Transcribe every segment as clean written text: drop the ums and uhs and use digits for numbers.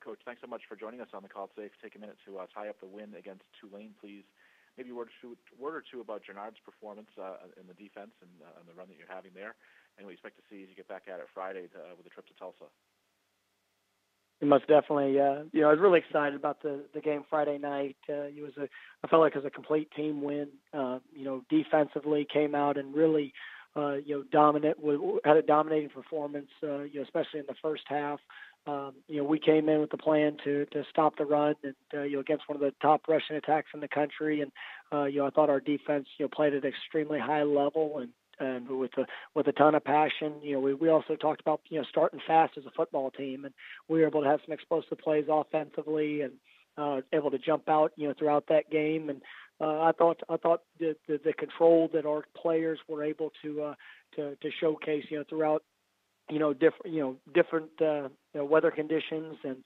Coach, thanks so much for joining us on the call today. Take a minute to tie up the win against Tulane, please. Maybe a word or two about Gennard's performance in the defense and the run that you're having there, and what you expect to see as you get back at it Friday with the trip to Tulsa. Most definitely. I was really excited about the game Friday night. I felt like it was a complete team win. Defensively came out and really, dominant. Had a dominating performance. Especially in the first half. We came in with the plan to stop the run and against one of the top rushing attacks in the country. And I thought our defense played at an extremely high level and with a ton of passion. We also talked about starting fast as a football team, and we were able to have some explosive plays offensively and able to jump out throughout that game. And I thought the control that our players were able to showcase throughout different weather conditions and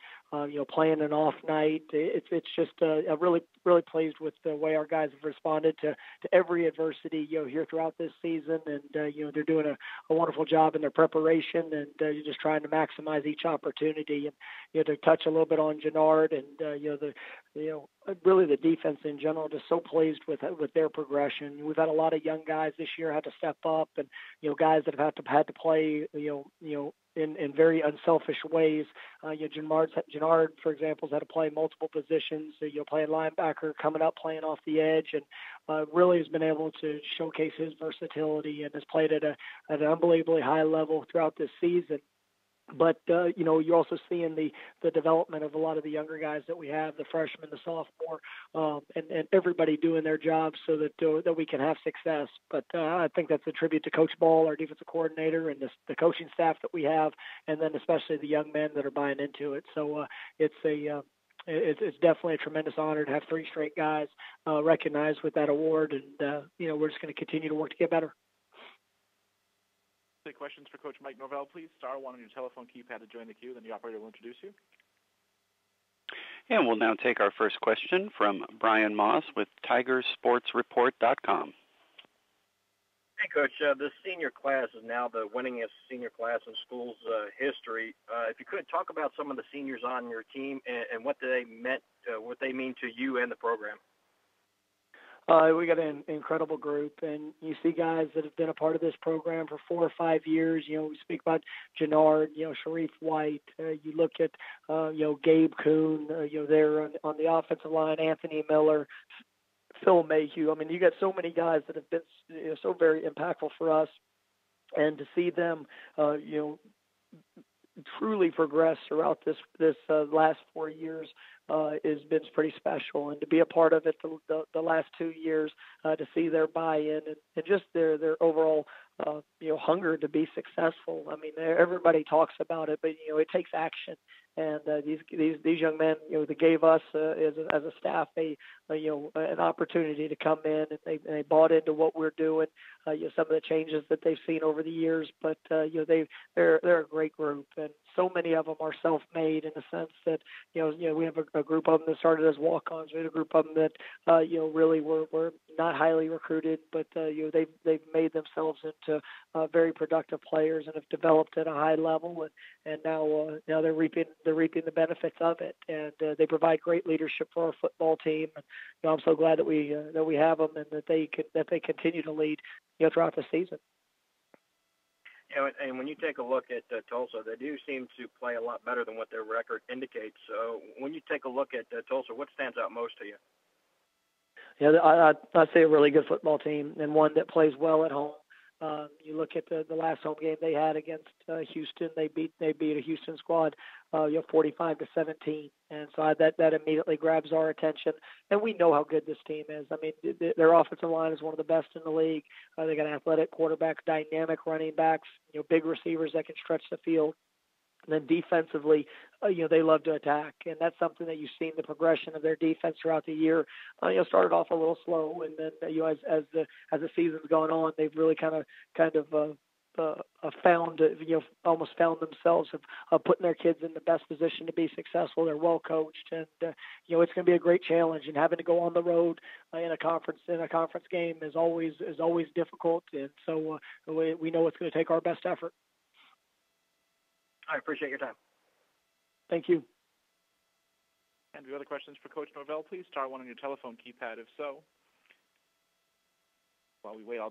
playing an off night. It's just I'm really pleased with the way our guys have responded to every adversity here throughout this season, and they're doing a wonderful job in their preparation, and you're just trying to maximize each opportunity. And to touch a little bit on Gennard and really the defense in general, just so pleased with their progression. We've had a lot of young guys this year had to step up, and guys that have had to play in very unselfish ways. Gennard, for example, has had to play multiple positions. Playing linebacker, coming up, playing off the edge, and really has been able to showcase his versatility and has played at an unbelievably high level throughout this season. But, you're also seeing the development of a lot of the younger guys that we have, the freshmen, the sophomore, and everybody doing their jobs so that we can have success. But I think that's a tribute to Coach Ball, our defensive coordinator, and the coaching staff that we have, and then especially the young men that are buying into it. So it's definitely a tremendous honor to have three straight guys recognized with that award, and, we're just going to continue to work to get better. Take questions for Coach Mike Norvell, please. Star 1 on your telephone keypad to join the queue, then the operator will introduce you. And we'll now take our first question from Brian Moss with TigerSportsReport.com. Hey, Coach. This senior class is now the winningest senior class in school's history. If you could talk about some of the seniors on your team and what they mean to you and the program. We got an incredible group, and you see guys that have been a part of this program for 4 or 5 years. We speak about Gennard, Sharif White. You look at, Gabe Kuhn, there on the offensive line, Anthony Miller, Phil Mayhew. I mean, you got so many guys that have been so very impactful for us, and to see them, truly progress throughout this last 4 years has been pretty special, and to be a part of it the last 2 years, to see their buy-in and just their overall hunger to be successful. I mean, everybody talks about it, but it takes action. And these young men, they gave us as a staff an opportunity to come in, and they bought into what we're doing. Some of the changes that they've seen over the years, but they're a great group, and so many of them are self-made in the sense that we have a group of them that started as walk-ons. We had a group of them that really were not highly recruited, but they've made themselves into very productive players and have developed at a high level, and now they're reaping the benefits of it, and they provide great leadership for our football team. And, I'm so glad that we have them and that they continue to lead throughout the season. And when you take a look at Tulsa, they do seem to play a lot better than what their record indicates. So when you take a look at Tulsa, what stands out most to you? Yeah, I'd say a really good football team and one that plays well at home. You look at the last home game they had against Houston. They beat a Houston squad 45-17, and so that immediately grabs our attention. And we know how good this team is. I mean, their offensive line is one of the best in the league. They got an athletic quarterback, dynamic running backs, big receivers that can stretch the field. And then defensively, they love to attack, and that's something that you've seen the progression of their defense throughout the year. Started off a little slow, and then as the season's gone on, they've really kind of found almost found themselves of putting their kids in the best position to be successful. They're well coached, and it's going to be a great challenge. And having to go on the road in a conference game is always difficult, and so we know it's going to take our best effort. I appreciate your time. Thank you. And do you have other questions for Coach Norvell, please? Star 1 on your telephone keypad, if so. While we wait, I'll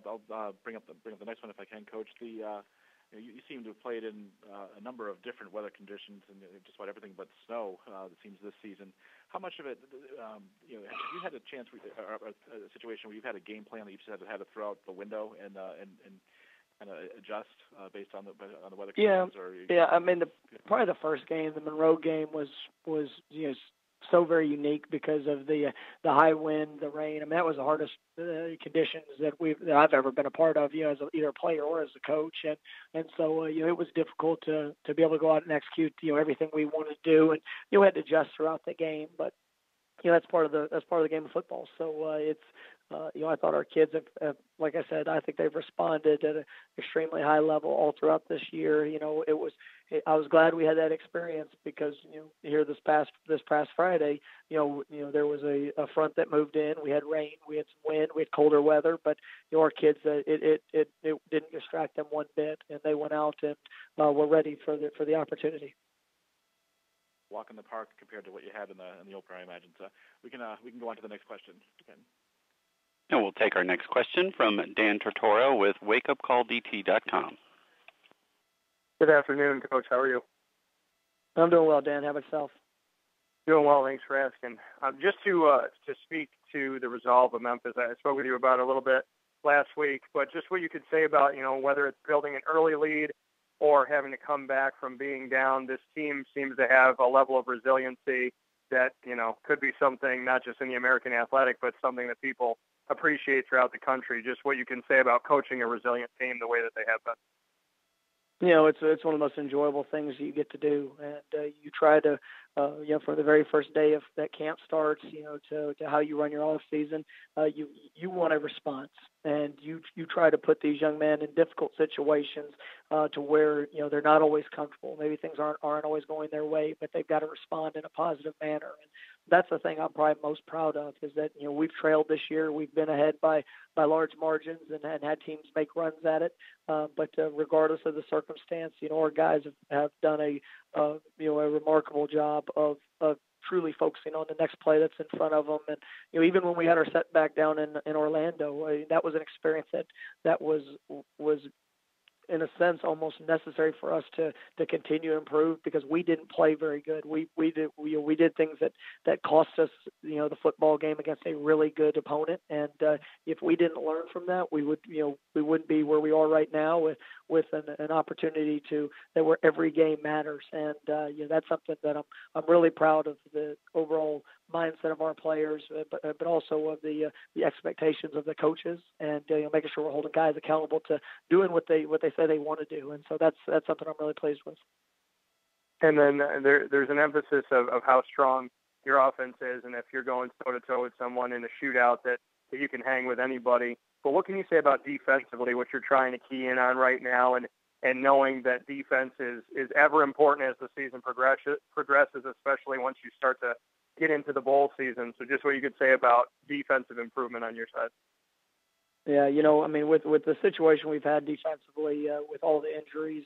bring up the next one if I can, Coach. You seem to have played in a number of different weather conditions and just about everything but snow, it seems, this season. How much of it, have you had a chance, or a situation where you've had a game plan that you've had to throw out the window and kind of adjust based on the weather conditions? Yeah. I mean, probably the first game, the Monroe game, was so very unique because of the high wind, the rain. I mean, that was the hardest conditions that I've ever been a part of, as either a player or as a coach, and so it was difficult to be able to go out and execute everything we wanted to do, and we had to adjust throughout the game, but that's part of the game of football. So it's I thought our kids have, like I said, I think they've responded at an extremely high level all throughout this year. I was glad we had that experience because here this past Friday, there was a front that moved in. We had rain, we had some wind, we had colder weather, but our kids, it didn't distract them one bit, and they went out and were ready for the opportunity. Walk in the park compared to what you had in the opener, I imagine. So we can go on to the next question. Okay. And we'll take our next question from Dan Tortora with wakeupcalldt.com. Good afternoon, Coach. How are you? I'm doing well, Dan. How about yourself? Doing well. Thanks for asking. Just to speak to the resolve of Memphis, I spoke with you about it a little bit last week, but just what you could say about whether it's building an early lead or having to come back from being down. This team seems to have a level of resiliency that, could be something not just in the American Athletic, but something that people appreciate throughout the country. Just what you can say about coaching a resilient team the way that they have been. It's one of the most enjoyable things you get to do, and you try to, from the very first day of that camp starts, to how you run your off season, you want a response, and you try to put these young men in difficult situations to where they're not always comfortable. Maybe things aren't always going their way, but they've got to respond in a positive manner. And that's the thing I'm probably most proud of is that we've trailed this year. We've been ahead by large margins and had teams make runs at it. But regardless of the circumstance, our guys have done a remarkable job of truly focusing on the next play that's in front of them. And even when we had our setback down in Orlando, that was an experience that was in a sense almost necessary for us to continue to improve because we didn't play very good. We did things that cost us the football game against a really good opponent, and if we didn't learn from that, we wouldn't be where we are right now with an opportunity that where every game matters. And that's something that I'm really proud of, the overall mindset of our players, but also of the expectations of the coaches, and making sure we're holding guys accountable to doing what they say they want to do. And so that's something I'm really pleased with. And then there's an emphasis of how strong your offense is, and if you're going toe-to-toe with someone in a shootout that you can hang with anybody. But what can you say about defensively, what you're trying to key in on right now, and knowing that defense is ever important as the season progresses, especially once you start to get into the bowl season? So just what you could say about defensive improvement on your side. Yeah, with the situation we've had defensively, with all the injuries,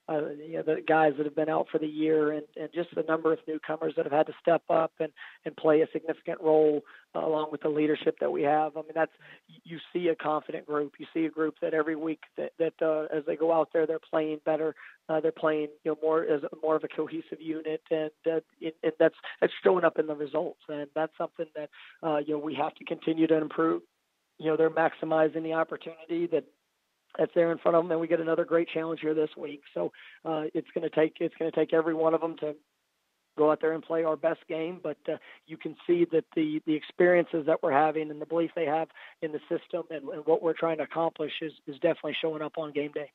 the guys that have been out for the year, and just the number of newcomers that have had to step up and play a significant role, along with the leadership that we have. I mean, you see a confident group. You see a group that every week that as they go out there, they're playing better. They're playing more as more of a cohesive unit, and that's showing up in the results. And that's something that we have to continue to improve. They're maximizing the opportunity that's there in front of them, and we get another great challenge here this week. So it's going to take every one of them to go out there and play our best game. But you can see that the experiences that we're having and the belief they have in the system and what we're trying to accomplish is definitely showing up on game day.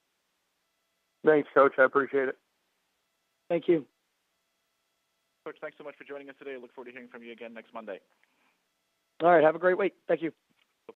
Thanks, Coach. I appreciate it. Thank you. Coach, thanks so much for joining us today. I look forward to hearing from you again next Monday. All right. Have a great week. Thank you.